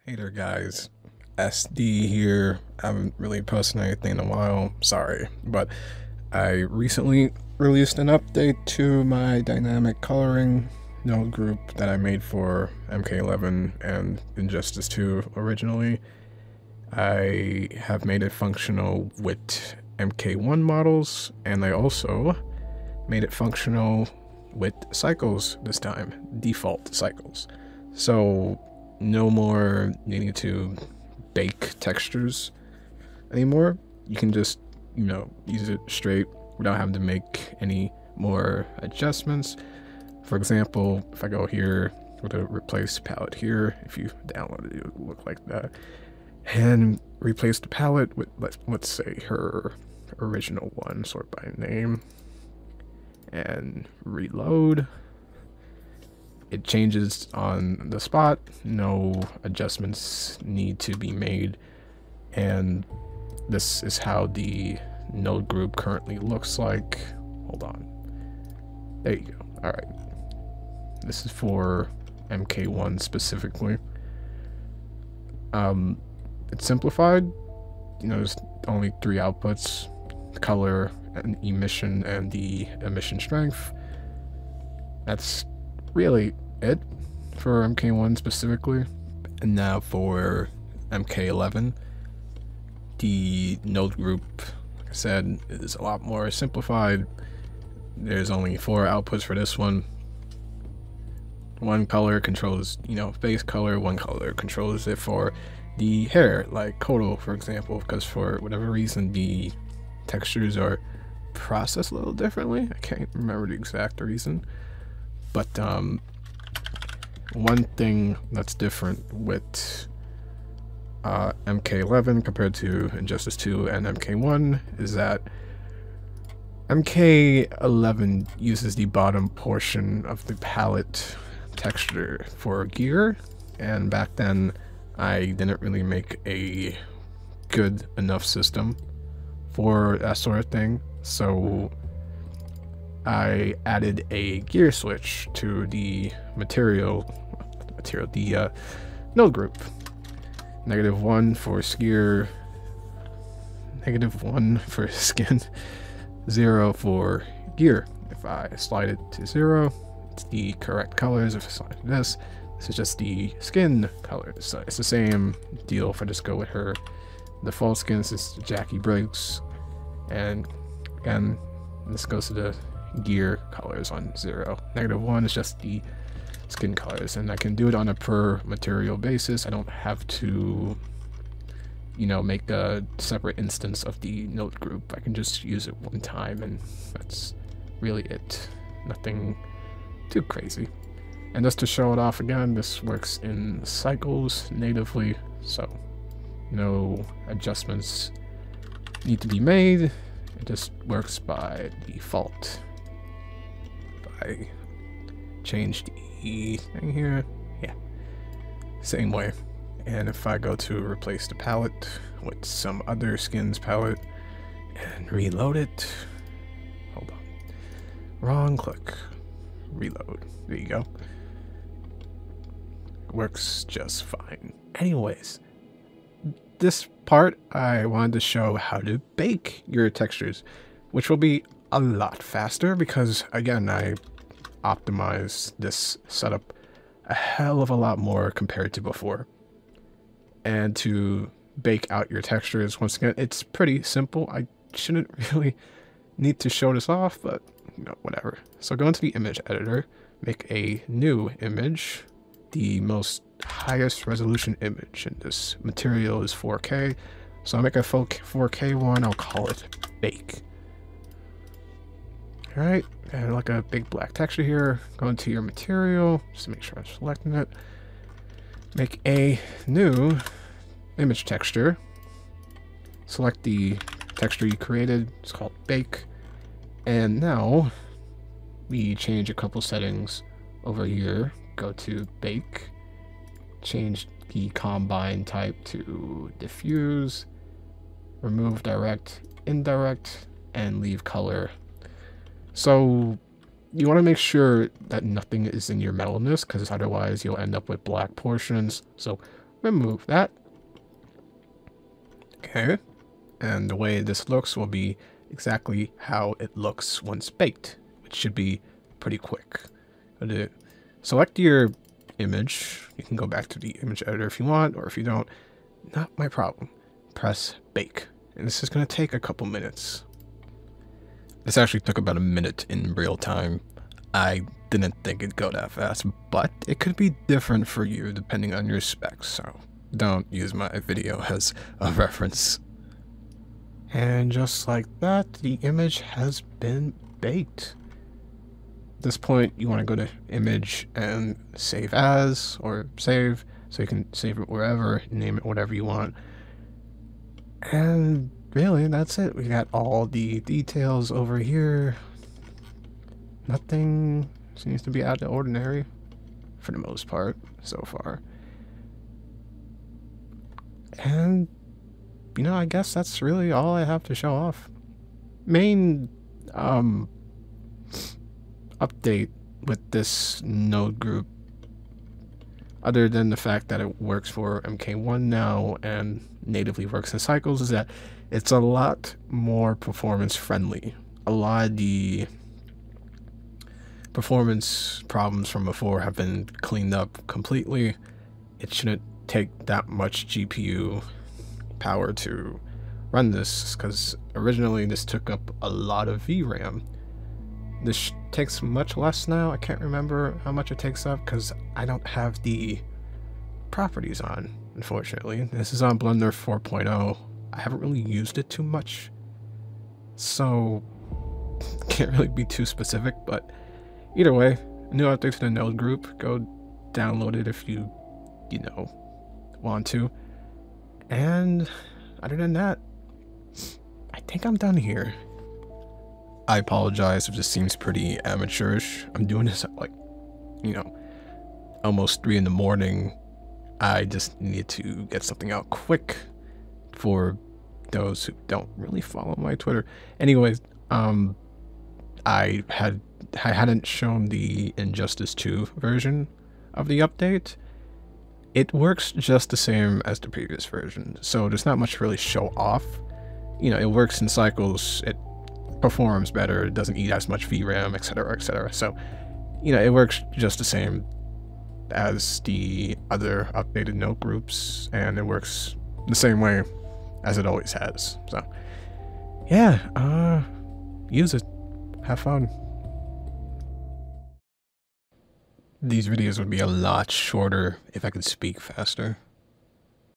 Hey there guys, SD here. I haven't really posted anything in a while, sorry, but I recently released an update to my dynamic coloring node group that I made for MK11 and Injustice 2 originally. I have made it functional with MK1 models, and I also made it functional with cycles this time, default cycles. So no more needing to bake textures anymore. You can just, use it straight without having to make any more adjustments. For example, if I go here with a replace palette here, if you download it, it will look like that. And replace the palette with, let's say, her original one, sort by name, and reload. It changes on the spot, no adjustments need to be made, and this is how the node group currently looks like. Hold on. There you go. Alright. This is for MK1 specifically. It's simplified. There's only 3 outputs: color, and emission, and the emission strength. That's really it for MK1 specifically. And now for MK11, the node group, like I said, is a lot more simplified. There's only 4 outputs for this one. One color controls, base color. One color controls it for the hair, like Kodo, for example, because for whatever reason the textures are processed a little differently. I can't remember the exact reason. But one thing that's different with MK11 compared to Injustice 2 and MK1 is that MK11 uses the bottom portion of the palette texture for gear, and back then I didn't really make a good enough system for that sort of thing, so I added a gear switch to the the node group. -1 for gear, -1 for skin, 0 for gear. If I slide it to 0, it's the correct colors. If I slide to this is just the skin colors. So it's the same deal if I just go with her default skin. This is Jackie Briggs, and again, this goes to the gear colors on 0. -1 is just the skin colors, and I can do it on a per material basis. I don't have to, make a separate instance of the node group. I can just use it one time, and that's really it. Nothing too crazy. And just to show it off again, this works in cycles natively, so no adjustments need to be made. It just works by default. I change the thing here, yeah, same way. And if I go to replace the palette with some other skins palette and reload it, hold on, wrong click, reload, there you go, works just fine. Anyways, this part I wanted to show how to bake your textures, which will be a lot faster because, again, I optimized this setup a hell of a lot more compared to before. And to bake out your textures, once again, it's pretty simple. I shouldn't really need to show this off, but whatever. So go into the image editor, make a new image, the most highest resolution image, and this material is 4K. So I'll make a 4K one, I'll call it bake. Alright, and like a big black texture here. Go into your material, just to make sure I'm selecting it. Make a new image texture. Select the texture you created, it's called bake. And now we change a couple settings over here. Go to bake, change the combine type to diffuse, remove direct, indirect, and leave color. So you want to make sure that nothing is in your metalness, because otherwise you'll end up with black portions. So remove that. Okay, and the way this looks will be exactly how it looks once baked, which should be pretty quick. Select your image. You can go back to the image editor if you want, or if you don't, not my problem. Press bake, and this is going to take a couple minutes. This actually took about a minute in real time. I didn't think it'd go that fast, but it could be different for you depending on your specs, so don't use my video as a reference. And just like that, the image has been baked. At this point, you want to go to image and save as, or save, so you can save it wherever, name it whatever you want. And really, that's it. We got all the details over here. Nothing seems to be out of the ordinary, for the most part, so far. And, you know, I guess that's really all I have to show off. Main, update with this node group, other than the fact that it works for MK1 now and natively works in cycles, is that it's a lot more performance friendly. A lot of the performance problems from before have been cleaned up completely. It shouldn't take that much GPU power to run this, because originally this took up a lot of VRAM. This takes much less now. I can't remember how much it takes up because I don't have the properties on, unfortunately. This is on Blender 4.0. I haven't really used it too much, so can't really be too specific, but either way, new update to the node group. Go download it if you know, want to. And other than that, I think I'm done here. I apologize if this seems pretty amateurish. I'm doing this at like, you know, almost 3 in the morning. I just need to get something out quick for those who don't really follow my Twitter. Anyways, I hadn't shown the Injustice 2 version of the update. It works just the same as the previous version, so there's not much to really show off. You know, it works in cycles, it performs better, it doesn't eat as much VRAM, etc, etc. So, you know, it works just the same as the other updated node groups, and it works the same way as it always has. So, yeah, use it. Have fun. These videos would be a lot shorter if I could speak faster.